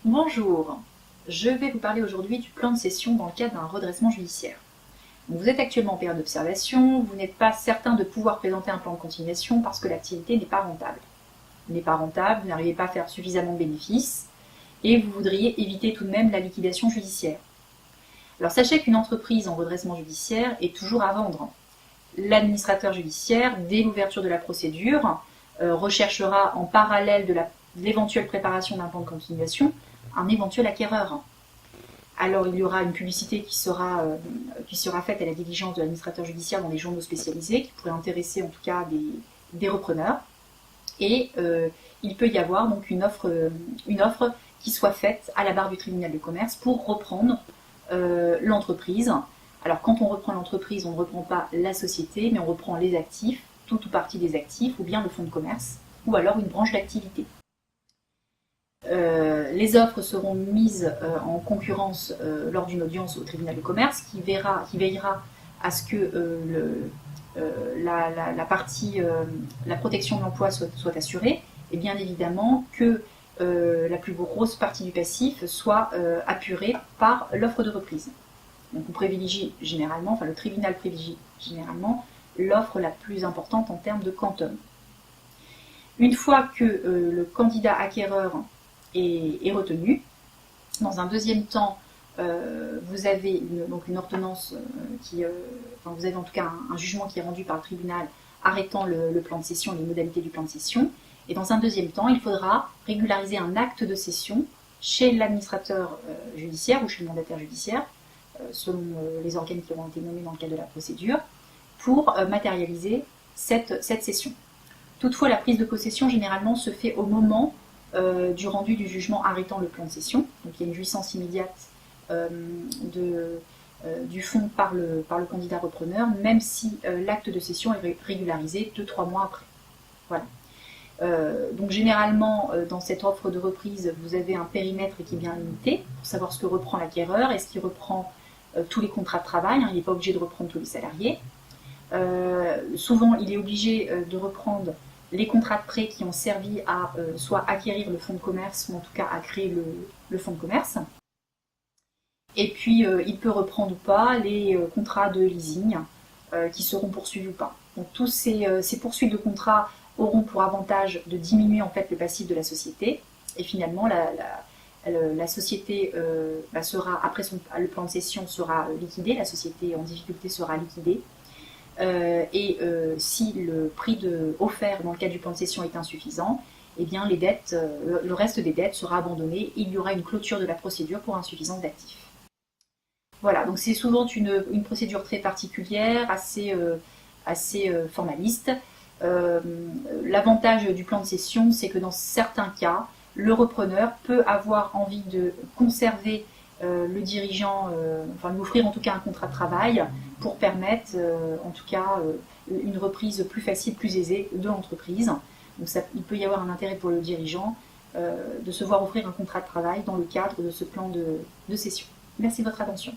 Bonjour, je vais vous parler aujourd'hui du plan de cession dans le cadre d'un redressement judiciaire. Vous êtes actuellement en période d'observation, vous n'êtes pas certain de pouvoir présenter un plan de continuation parce que l'activité n'est pas rentable. Elle n'est pas rentable, vous n'arrivez pas à faire suffisamment de bénéfices et vous voudriez éviter tout de même la liquidation judiciaire. Alors sachez qu'une entreprise en redressement judiciaire est toujours à vendre. L'administrateur judiciaire, dès l'ouverture de la procédure, recherchera en parallèle de l'éventuelle préparation d'un plan de continuation un éventuel acquéreur. Alors il y aura une publicité qui sera faite à la diligence de l'administrateur judiciaire dans les journaux spécialisés, qui pourrait intéresser en tout cas des repreneurs. Et il peut y avoir donc une offre qui soit faite à la barre du tribunal de commerce pour reprendre l'entreprise. Alors quand on reprend l'entreprise, on ne reprend pas la société, mais on reprend les actifs, tout ou partie des actifs, ou bien le fonds de commerce, ou alors une branche d'activité. Les offres seront mises en concurrence lors d'une audience au tribunal de commerce qui veillera à ce que la protection de l'emploi soit assurée et bien évidemment que la plus grosse partie du passif soit apurée par l'offre de reprise. Donc on privilégie généralement, le tribunal privilégie généralement l'offre la plus importante en termes de quantum. Une fois que le candidat acquéreur est retenu. Dans un deuxième temps, vous avez une ordonnance vous avez en tout cas un jugement qui est rendu par le tribunal arrêtant le plan de cession, les modalités du plan de cession. Et dans un deuxième temps, il faudra régulariser un acte de cession chez l'administrateur judiciaire ou chez le mandataire judiciaire, selon les organes qui auront été nommés dans le cadre de la procédure, pour matérialiser cette cession. Toutefois, la prise de possession généralement se fait au moment du rendu du jugement arrêtant le plan de cession. Donc il y a une jouissance immédiate du fonds par le candidat repreneur, même si l'acte de cession est régularisé 2-3 mois après. Voilà. Donc généralement, dans cette offre de reprise, vous avez un périmètre qui est bien limité pour savoir ce que reprend l'acquéreur. Est-ce qu'il reprend tous les contrats de travail, il n'est pas obligé de reprendre tous les salariés. Souvent, il est obligé de reprendre les contrats de prêt qui ont servi à soit acquérir le fonds de commerce ou en tout cas à créer le fonds de commerce. Et puis il peut reprendre ou pas les contrats de leasing qui seront poursuivis ou pas. Donc tous ces poursuites de contrats auront pour avantage de diminuer en fait le passif de la société et finalement la société sera, après le plan de cession sera liquidé, la société en difficulté sera liquidée. Si le prix offert dans le cadre du plan de cession est insuffisant, eh bien le reste des dettes sera abandonné. Il y aura une clôture de la procédure pour insuffisance d'actifs. Voilà, donc c'est souvent une procédure très particulière, assez formaliste. L'avantage du plan de cession, c'est que dans certains cas, le repreneur peut avoir envie de conserver le dirigeant, lui offrir en tout cas un contrat de travail pour permettre en tout cas une reprise plus facile, plus aisée de l'entreprise. Donc il peut y avoir un intérêt pour le dirigeant de se voir offrir un contrat de travail dans le cadre de ce plan de cession. Merci de votre attention.